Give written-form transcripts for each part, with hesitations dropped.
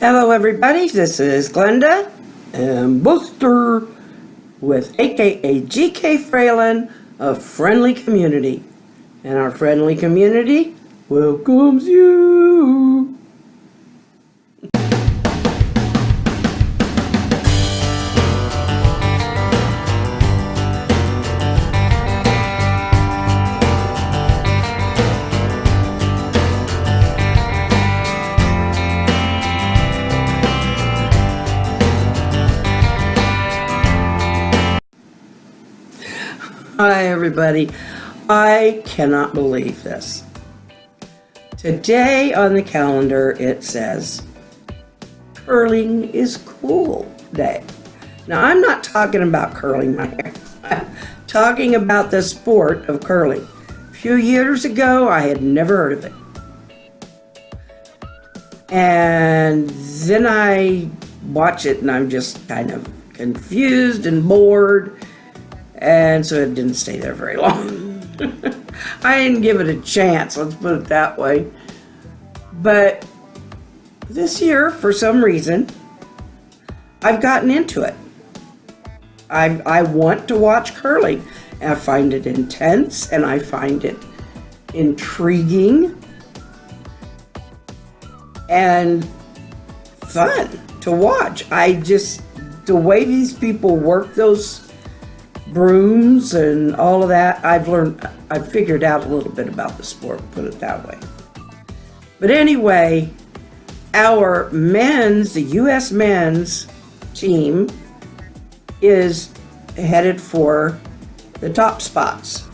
Hello everybody, this is Glenda and Buster with aka GK Fralin of Friendly Community. And our friendly community welcomes you. Hi everybody, I cannot believe this. Today on the calendar it says Curling is Cool Day. Now I'm not talking about curling my hair, I'm talking about the sport of curling. A few years ago I had never heard of it. And then I watch it and I'm just kind of confused and bored. And so it didn't stay there very long. I didn't give it a chance, let's put it that way. But this year, for some reason, I've gotten into it. I want to watch curling. And I find it intense and I find it intriguing and fun to watch. The way these people work those brooms and all of that, I've figured out a little bit about the sport, put it that way. But anyway, our the U.S. men's team is headed for the top spots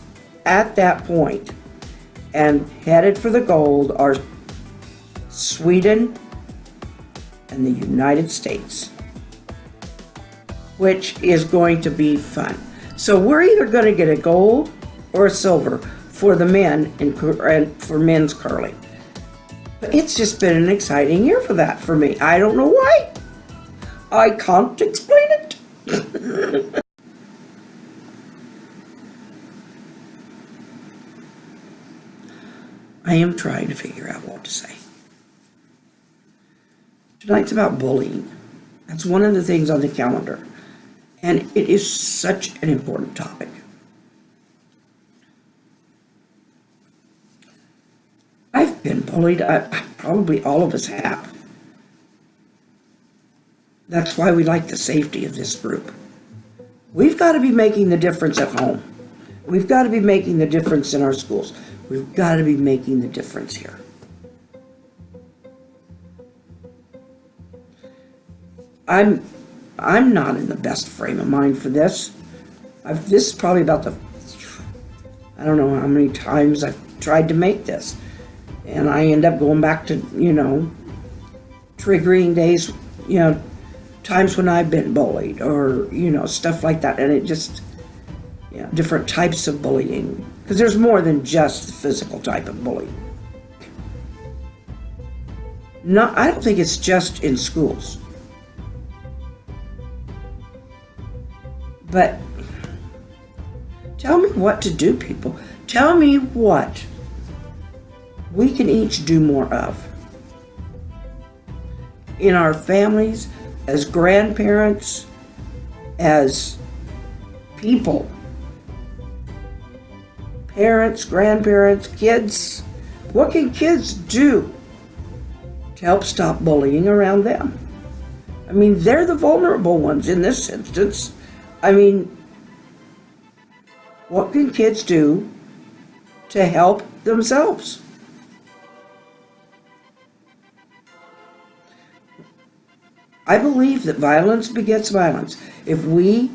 at that point, and headed for the gold are Sweden and the United States, which is going to be fun. So we're either going to get a gold or a silver for the men and for men's curling. But it's just been an exciting year for that for me. I don't know why. I can't explain it. I am trying to figure out what to say. Tonight's about bullying. That's one of the things on the calendar. And it is such an important topic. I've been bullied. Probably all of us have. That's why we like the safety of this group. We've got to be making the difference at home. We've got to be making the difference in our schools. We've got to be making the difference here. I'm not in the best frame of mind for this. This is probably about I don't know how many times I've tried to make this. And I end up going back to, triggering days, times when I've been bullied or, stuff like that. And it just, different types of bullying. Because there's more than just the physical type of bullying. I don't think it's just in schools. But tell me what to do, people. Tell me what we can each do more of in our families, as grandparents, as people, parents, grandparents, kids. What can kids do to help stop bullying around them? I mean, they're the vulnerable ones in this instance. What can kids do to help themselves? I believe that violence begets violence. If we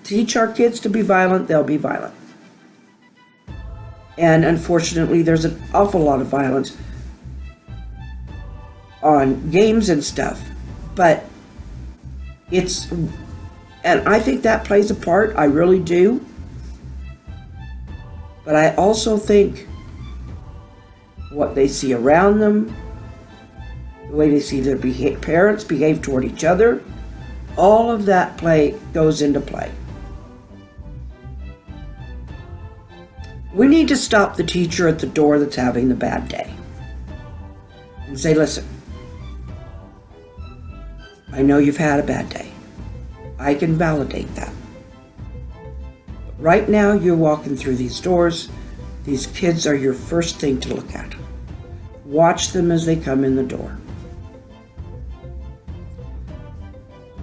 teach our kids to be violent, they'll be violent. And unfortunately, there's an awful lot of violence on games and stuff. But and I think that plays a part, I really do. But I also think what they see around them, the way they see their parents behave toward each other, all of that goes into play. We need to stop the teacher at the door that's having the bad day and say, listen, I know you've had a bad day. I can validate that. But right now, you're walking through these doors. These kids are your first thing to look at. Watch them as they come in the door.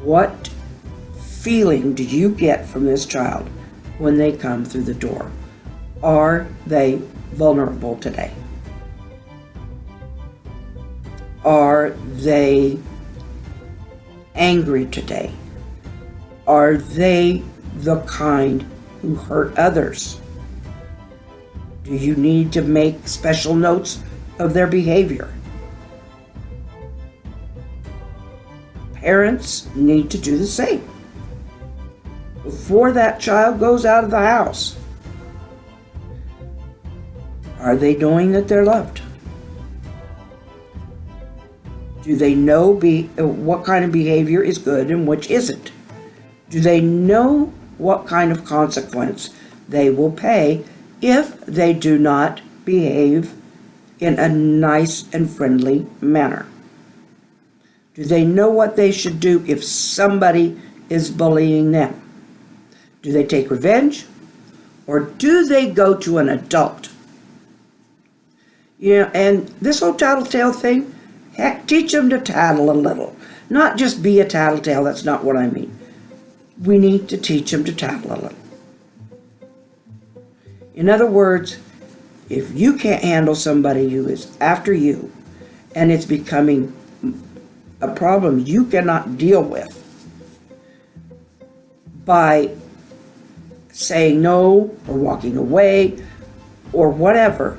What feeling do you get from this child when they come through the door? Are they vulnerable today? Are they angry today? Are they the kind who hurt others? Do you need to make special notes of their behavior? Parents need to do the same before that child goes out of the house. Are they knowing that they're loved? Do they know what kind of behavior is good and which isn't? Do they know what kind of consequence they will pay if they do not behave in a nice and friendly manner? Do they know what they should do if somebody is bullying them? Do they take revenge? Or do they go to an adult? And this whole tattletale thing, heck, teach them to tattle a little. Not just be a tattletale, that's not what I mean. We need to teach them to tattle a little. In other words, if you can't handle somebody who is after you, and it's becoming a problem you cannot deal with by saying no or walking away or whatever,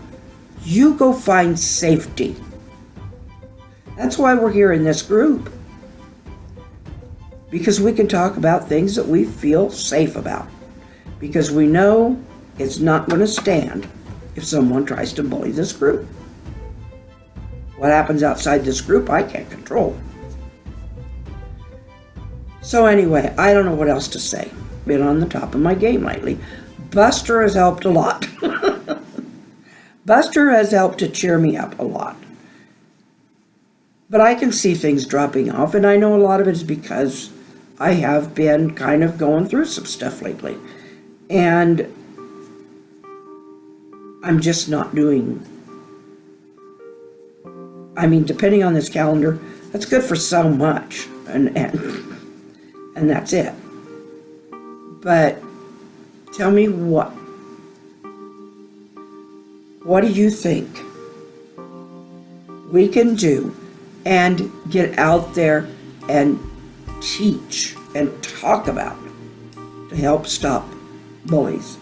you go find safety. That's why we're here in this group. Because we can talk about things that we feel safe about. Because we know it's not going to stand if someone tries to bully this group. What happens outside this group, I can't control. So anyway, I don't know what else to say. Been on the top of my game lately. Buster has helped a lot. Buster has helped to cheer me up a lot. But I can see things dropping off, and I know a lot of it is because I have been kind of going through some stuff lately. And I'm just not doing... depending on this calendar, that's good for so much. And that's it. But tell me what do you think we can do and get out there and teach and talk about to help stop bullies?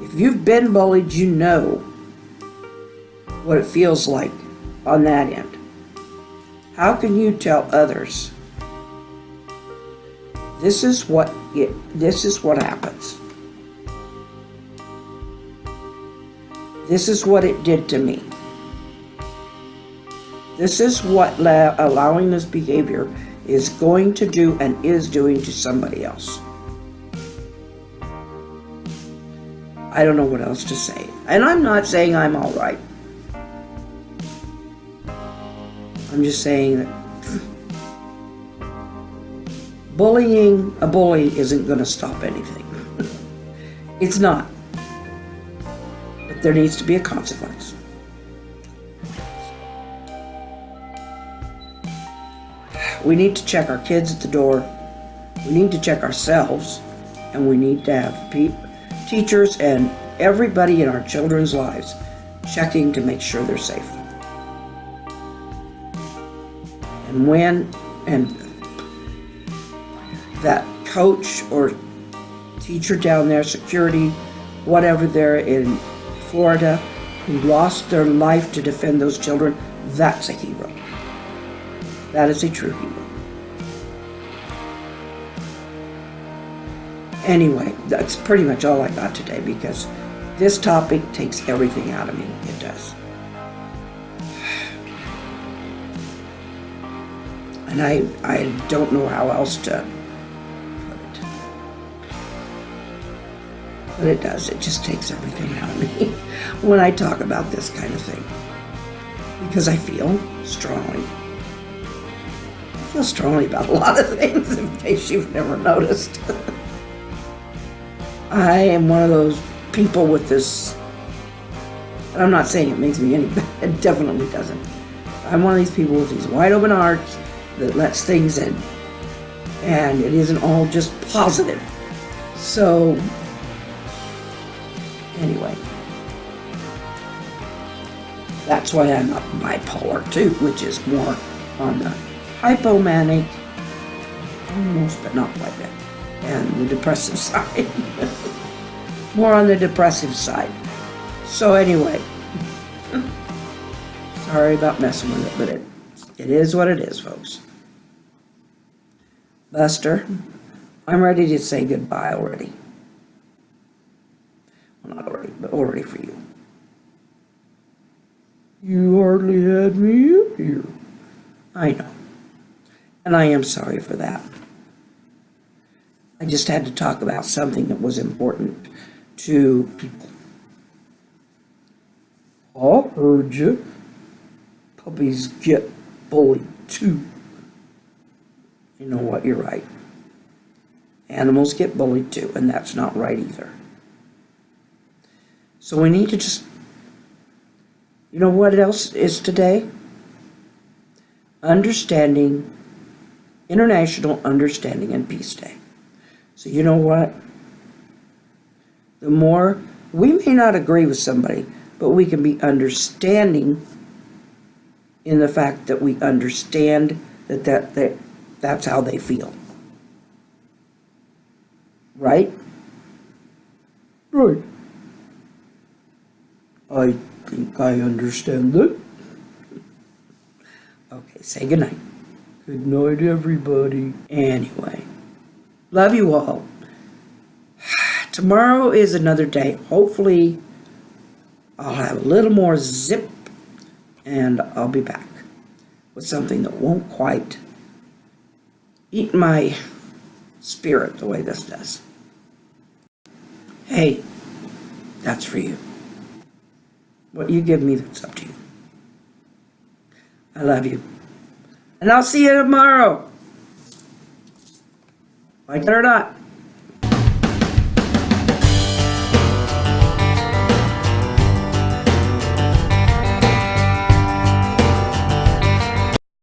If you've been bullied, you know what it feels like on that end. How can you tell others this is what happens? This is what it did to me. This is what allowing this behavior is going to do and is doing to somebody else. I don't know what else to say. And I'm not saying I'm all right. I'm just saying that bullying a bully isn't going to stop anything. It's not. But there needs to be a consequence. We need to check our kids at the door. We need to check ourselves. And we need to have teachers and everybody in our children's lives checking to make sure they're safe. And that coach or teacher down there, security, whatever they're in Florida, who lost their life to defend those children, that's a hero. That is a true hero. Anyway, that's pretty much all I got today because this topic takes everything out of me. It does. And I don't know how else to put it. But it does. It just takes everything out of me when I talk about this kind of thing. Because I feel strongly I feel strongly about a lot of things, in case you've never noticed. I am one of those people with this, and I'm not saying it makes me any better, it definitely doesn't. I'm one of these people with these wide open hearts that lets things in. And it isn't all just positive. So, anyway. That's why I'm a bipolar too, which is more on the hypomanic, almost but not quite that, and the depressive side. More on the depressive side. So anyway, sorry about messing with it, but it is what it is, folks. Buster, I'm ready to say goodbye already. Well, not already, but already for you. You hardly had me up here. I know. And I am sorry for that. I just had to talk about something that was important to people. I heard you. Puppies get bullied too. You know what? You're right. Animals get bullied too, and that's not right either. So we need to just... You know what else is today? International Understanding and Peace Day. So you know what? The more, we may not agree with somebody, but we can be understanding in the fact that we understand that's how they feel. Right? Right. I think I understand that. Okay, say goodnight. Good night, everybody. Anyway, love you all. Tomorrow is another day. Hopefully, I'll have a little more zip, and I'll be back with something that won't quite eat my spirit the way this does. Hey, that's for you. What you give me, that's up to you. I love you. And I'll see you tomorrow. Like it or not.